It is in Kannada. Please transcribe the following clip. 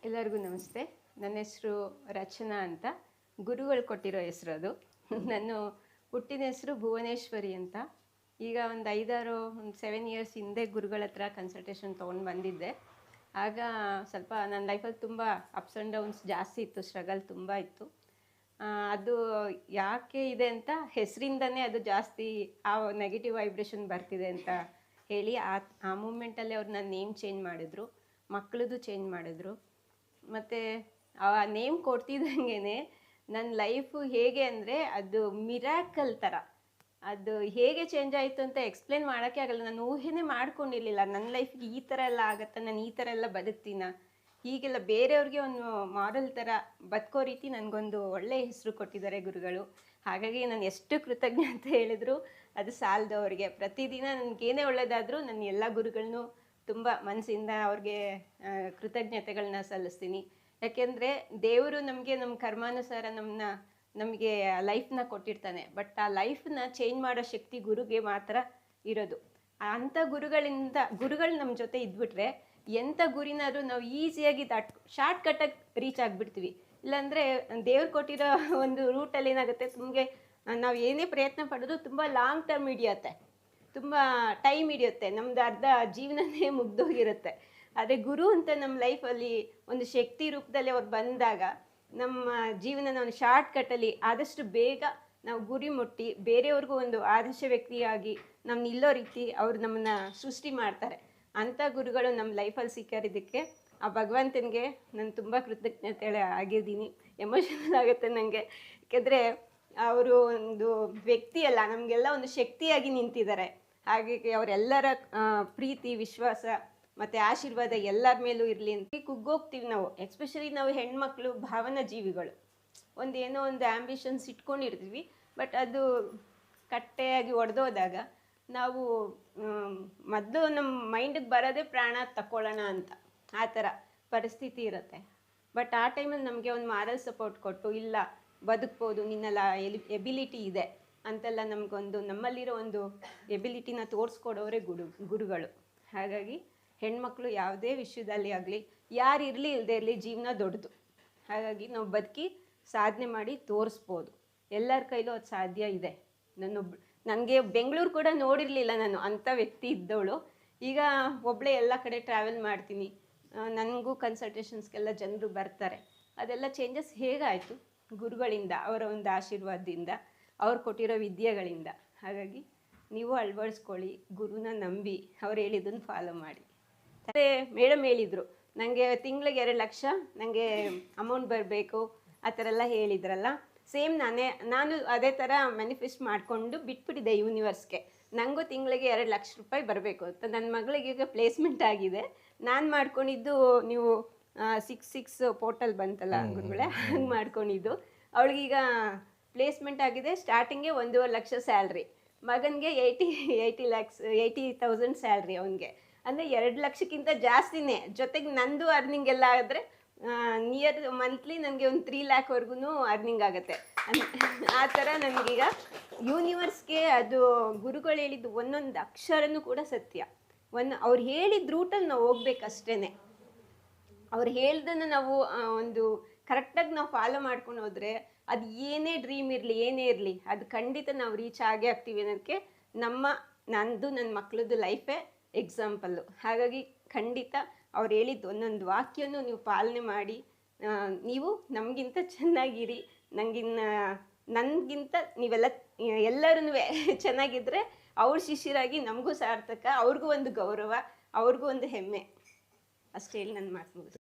ಎಲ್ಲರಿಗೂ ನಮಸ್ತೆ. ನನ್ನ ಹೆಸರು ರಚನಾ ಅಂತ. ಗುರುಗಳು ಕೊಟ್ಟಿರೋ ಹೆಸರು ಅದು. ನಾನು ಹುಟ್ಟಿದ ಹೆಸರು ಭುವನೇಶ್ವರಿ ಅಂತ. ಈಗ ಒಂದು 7 ಇಯರ್ಸ್ ಹಿಂದೆ ಗುರುಗಳ ಹತ್ರ ಕನ್ಸಲ್ಟೇಷನ್ ತೊಗೊಂಡು ಬಂದಿದ್ದೆ. ಆಗ ಸ್ವಲ್ಪ ನನ್ನ ಲೈಫಲ್ಲಿ ತುಂಬ ಅಪ್ಸ್ ಆ್ಯಂಡ್ ಡೌನ್ಸ್ ಜಾಸ್ತಿ ಇತ್ತು, ಸ್ಟ್ರಗಲ್ ತುಂಬ ಇತ್ತು. ಅದು ಯಾಕೆ ಇದೆ ಅಂತ ಹೆಸರಿಂದನೇ ಅದು ಜಾಸ್ತಿ ಆ ನೆಗೆಟಿವ್ ವೈಬ್ರೇಷನ್ ಬರ್ತಿದೆ ಅಂತ ಹೇಳಿ ಆ ಮೂಮೆಂಟಲ್ಲಿ ಅವ್ರು ನನ್ನ ನೇಮ್ ಚೇಂಜ್ ಮಾಡಿದ್ರು, ಮಕ್ಕಳದು ಚೇಂಜ್ ಮಾಡಿದ್ರು. ಮತ್ತು ಆ ನೇಮ್ ಕೊಡ್ತಿದ್ದಂಗೆ ನನ್ನ ಲೈಫು ಹೇಗೆ ಅಂದರೆ ಅದು ಮಿರಾಕಲ್ ಥರ. ಅದು ಹೇಗೆ ಚೇಂಜ್ ಆಯಿತು ಅಂತ ಎಕ್ಸ್ಪ್ಲೇನ್ ಮಾಡೋಕ್ಕೆ ಆಗಲ್ಲ. ನಾನು ಊಹೆನೇ ಮಾಡ್ಕೊಂಡಿರಲಿಲ್ಲ ನನ್ನ ಲೈಫಿಗೆ ಈ ಥರ ಎಲ್ಲ ಆಗುತ್ತಾ, ನಾನು ಈ ಥರ ಎಲ್ಲ ಬದುಕ್ತೀನ, ಹೀಗೆಲ್ಲ ಬೇರೆಯವ್ರಿಗೆ ಒಂದು ಮಾಡೆಲ್ ಥರ ಬದುಕೋ ರೀತಿ ನನಗೊಂದು ಒಳ್ಳೆಯ ಹೆಸರು ಕೊಟ್ಟಿದ್ದಾರೆ ಗುರುಗಳು. ಹಾಗಾಗಿ ನಾನು ಎಷ್ಟು ಕೃತಜ್ಞ ಅಂತ ಹೇಳಿದ್ರು ಅದು ಸಾಲದವ್ರಿಗೆ. ಪ್ರತಿದಿನ ನನಗೇನೇ ಒಳ್ಳೆಯದಾದರೂ ನನ್ನ ಎಲ್ಲ ಗುರುಗಳನ್ನೂ ತುಂಬ ಮನಸ್ಸಿಂದ ಅವ್ರಿಗೆ ಕೃತಜ್ಞತೆಗಳನ್ನ ಸಲ್ಲಿಸ್ತೀನಿ. ಯಾಕೆಂದರೆ ದೇವರು ನಮಗೆ ನಮ್ಮ ಕರ್ಮಾನುಸಾರ ನಮಗೆ ಲೈಫ್ನ ಕೊಟ್ಟಿರ್ತಾನೆ. ಬಟ್ ಆ ಲೈಫ್ನ ಚೇಂಜ್ ಮಾಡೋ ಶಕ್ತಿ ಗುರುಗೆ ಮಾತ್ರ ಇರೋದು. ಅಂಥ ಗುರುಗಳು ನಮ್ಮ ಜೊತೆ ಇದ್ಬಿಟ್ರೆ ಎಂಥ ಗುರಿನಾದ್ರೂ ನಾವು ಈಸಿಯಾಗಿ ಶಾರ್ಟ್ ಕಟ್ಟಾಗಿ ರೀಚ್ ಆಗಿಬಿಡ್ತೀವಿ. ಇಲ್ಲಾಂದರೆ ದೇವ್ರು ಕೊಟ್ಟಿರೋ ಒಂದು ರೂಟಲ್ಲಿ ಏನಾಗುತ್ತೆ, ನಮಗೆ ನಾವು ಏನೇ ಪ್ರಯತ್ನ ಪಡೋದು ತುಂಬ ಲಾಂಗ್ ಟರ್ಮ್ ಹಿಡಿಯುತ್ತೆ, ತುಂಬ ಟೈಮ್ ಹಿಡಿಯುತ್ತೆ, ನಮ್ದು ಅರ್ಧ ಜೀವನನೇ ಮುಗ್ದೋಗಿರುತ್ತೆ. ಆದರೆ ಗುರು ಅಂತ ನಮ್ಮ ಲೈಫಲ್ಲಿ ಒಂದು ಶಕ್ತಿ ರೂಪದಲ್ಲಿ ಅವ್ರು ಬಂದಾಗ ನಮ್ಮ ಜೀವನನ ಒಂದು ಶಾರ್ಟ್ ಕಟ್ಟಲ್ಲಿ ಆದಷ್ಟು ಬೇಗ ನಾವು ಗುರಿ ಮುಟ್ಟಿ ಬೇರೆಯವ್ರಿಗೂ ಒಂದು ಆದರ್ಶ ವ್ಯಕ್ತಿಯಾಗಿ ನಾವು ನಿಲ್ಲೋ ರೀತಿ ಅವ್ರು ನಮ್ಮನ್ನು ಸೃಷ್ಟಿ ಮಾಡ್ತಾರೆ. ಅಂಥ ಗುರುಗಳು ನಮ್ಮ ಲೈಫಲ್ಲಿ ಸಿಕ್ಕಿದ್ದಕ್ಕೆ ಆ ಭಗವಂತನಿಗೆ ನಾನು ತುಂಬ ಕೃತಜ್ಞತೆ ಆಗಿದ್ದೀನಿ. ಎಮೋಷನಲ್ ಆಗುತ್ತೆ ನನಗೆ. ಯಾಕೆಂದರೆ ಅವರು ಒಂದು ವ್ಯಕ್ತಿ ಅಲ್ಲ, ನಮಗೆಲ್ಲ ಒಂದು ಶಕ್ತಿಯಾಗಿ ನಿಂತಿದ್ದಾರೆ. ಹಾಗಾಗಿ ಅವರೆಲ್ಲರ ಪ್ರೀತಿ, ವಿಶ್ವಾಸ ಮತ್ತು ಆಶೀರ್ವಾದ ಎಲ್ಲರ ಮೇಲೂ ಇರಲಿ ಅಂತ ಕುಗ್ಗೋಗ್ತೀವಿ ನಾವು. ಎಸ್ಪೆಷಲಿ ನಾವು ಹೆಣ್ಮಕ್ಳು ಭಾವನಾ ಜೀವಿಗಳು. ಏನೋ ಒಂದು ಆ್ಯಂಬಿಷನ್ಸ್ ಇಟ್ಕೊಂಡಿರ್ತೀವಿ, ಬಟ್ ಅದು ಕಟ್ಟೆಯಾಗಿ ಒಡೆದೋದಾಗ ನಾವು ಮೊದಲು ನಮ್ಮ ಮೈಂಡಿಗೆ ಬರೋದೇ ಪ್ರಾಣ ತಗೊಳ್ಳೋಣ ಅಂತ, ಆ ಥರ ಪರಿಸ್ಥಿತಿ ಇರುತ್ತೆ. ಬಟ್ ಆ ಟೈಮಲ್ಲಿ ನಮಗೆ ಒಂದು ಮಾರಲ್ ಸಪೋರ್ಟ್ ಕೊಟ್ಟು, ಇಲ್ಲ ಬದುಕ್ಬೋದು, ನಿನ್ನೆಲ್ಲ ಎಬಿಲಿಟಿ ಇದೆ ಅಂತೆಲ್ಲ ನಮ್ಮಲ್ಲಿರೋ ಒಂದು ಎಬಿಲಿಟಿನ ತೋರಿಸ್ಕೊಡೋರೆ ಗುರುಗಳು. ಹಾಗಾಗಿ ಹೆಣ್ಮಕ್ಳು ಯಾವುದೇ ವಿಷಯದಲ್ಲಿ ಆಗಲಿ, ಯಾರು ಇರಲಿ ಇಲ್ಲದೆ ಇರಲಿ, ಜೀವನ ದೊಡ್ಡದು. ಹಾಗಾಗಿ ನಾವು ಬದುಕಿ ಸಾಧನೆ ಮಾಡಿ ತೋರಿಸ್ಬೋದು. ಎಲ್ಲರ ಕೈಲೂ ಅದು ಸಾಧ್ಯ ಇದೆ. ನನಗೆ ಬೆಂಗಳೂರು ಕೂಡ ನೋಡಿರಲಿಲ್ಲ ನಾನು, ಅಂಥ ವ್ಯಕ್ತಿ ಇದ್ದವಳು. ಈಗ ಒಬ್ಬಳೇ ಎಲ್ಲ ಕಡೆ ಟ್ರಾವೆಲ್ ಮಾಡ್ತೀನಿ. ನನಗೂ ಕನ್ಸಲ್ಟೇಷನ್ಸ್ಗೆಲ್ಲ ಜನರು ಬರ್ತಾರೆ. ಅದೆಲ್ಲ ಚೇಂಜಸ್ ಹೇಗಾಯಿತು? ಗುರುಗಳಿಂದ, ಅವರ ಒಂದು ಆಶೀರ್ವಾದದಿಂದ, ಅವ್ರು ಕೊಟ್ಟಿರೋ ವಿದ್ಯೆಗಳಿಂದ. ಹಾಗಾಗಿ ನೀವು ಅಳವಡಿಸ್ಕೊಳ್ಳಿ, ಗುರುನ ನಂಬಿ ಅವ್ರು ಹೇಳಿದ್ದನ್ನು ಫಾಲೋ ಮಾಡಿ. ಅದೇ ಮೇಡಮ್ ಹೇಳಿದರು, ನನಗೆ ತಿಂಗಳಿಗೆ 2 ಲಕ್ಷ ನನಗೆ ಅಮೌಂಟ್ ಬರಬೇಕು ಆ ಥರ ಎಲ್ಲ ಹೇಳಿದ್ರಲ್ಲ. ಸೇಮ್ ನಾನು ಅದೇ ಥರ ಮ್ಯಾನಿಫೆಸ್ಟ್ ಮಾಡಿಕೊಂಡು ಬಿಟ್ಬಿಟ್ಟಿದ್ದೆ ಯೂನಿವರ್ಸ್ಗೆ. ನನಗೂ ತಿಂಗಳಿಗೆ 2 ಲಕ್ಷ ರೂಪಾಯಿ ಬರಬೇಕು ಅಂತ. ನನ್ನ ಮಗಳಿಗೆ ಈಗ ಪ್ಲೇಸ್ಮೆಂಟ್ ಆಗಿದೆ. ನಾನು ಮಾಡ್ಕೊಂಡಿದ್ದು, ನೀವು 6 ಪೋರ್ಟಲ್ ಬಂತಲ್ಲ ಗುರುಗಳೇ, ಹಂಗೆ ಮಾಡ್ಕೊಂಡಿದ್ದು. ಅವಳಿಗೀಗ ಪ್ಲೇಸ್ಮೆಂಟ್ ಆಗಿದೆ. ಸ್ಟಾರ್ಟಿಂಗೇ 1.5 ಲಕ್ಷ ಸ್ಯಾಲ್ರಿ, ಮಗನಿಗೆ 80,000 ಸ್ಯಾಲ್ರಿ ಅವನಿಗೆ. ಅಂದರೆ 2 ಲಕ್ಷಕ್ಕಿಂತ ಜಾಸ್ತಿನೇ. ಜೊತೆಗೆ ನಂದು ಅರ್ನಿಂಗ್ ಎಲ್ಲ ಆದರೆ ನಿಯರ್ ಮಂತ್ಲಿ ನನಗೆ ಒಂದು 3 ಲ್ಯಾಕ್ವರೆಗೂ ಅರ್ನಿಂಗ್ ಆಗುತ್ತೆ. ಆ ಥರ ನನಗೀಗ ಯೂನಿವರ್ಸ್ಗೆ ಅದು ಗುರುಗಳು ಹೇಳಿದ್ದು ಒಂದೊಂದು ಅಕ್ಷರನೂ ಕೂಡ ಸತ್ಯ. ಅವ್ರು ಹೇಳಿದ ರೂಟಲ್ಲಿ ನಾವು ಹೋಗ್ಬೇಕಷ್ಟೇ. ಅವ್ರು ಹೇಳ್ದನ್ನು ನಾವು ಒಂದು ಕರೆಕ್ಟಾಗಿ ನಾವು ಫಾಲೋ ಮಾಡ್ಕೊಂಡು ಹೋದರೆ ಅದು ಏನೇ ಡ್ರೀಮ್ ಇರಲಿ, ಏನೇ ಇರಲಿ, ಅದು ಖಂಡಿತ ನಾವು ರೀಚ್ ಆಗೇ ಆಗ್ತೀವಿ ಅನ್ನೋದಕ್ಕೆ ನಂದು ನನ್ನ ಮಕ್ಕಳದ್ದು ಲೈಫೇ ಎಕ್ಸಾಂಪಲ್ಲು. ಹಾಗಾಗಿ ಖಂಡಿತ ಅವ್ರು ಹೇಳಿದ್ದು ಒಂದೊಂದು ವಾಕ್ಯನೂ ನೀವು ಪಾಲನೆ ಮಾಡಿ, ನೀವು ನಮಗಿಂತ ಚೆನ್ನಾಗಿರಿ. ನನಗಿಂತ ನೀವೆಲ್ಲ ಎಲ್ಲರೂ ಚೆನ್ನಾಗಿದ್ದರೆ ಅವ್ರ ಶಿಷ್ಯರಾಗಿ ನಮಗೂ ಸಾರ್ಥಕ, ಅವ್ರಿಗೂ ಒಂದು ಗೌರವ, ಅವ್ರಿಗೂ ಒಂದು ಹೆಮ್ಮೆ. ಅಷ್ಟೇ ಹೇಳಿ ನನ್ನ ಮಾತು ಮುಗಿಸ್ತೀನಿ.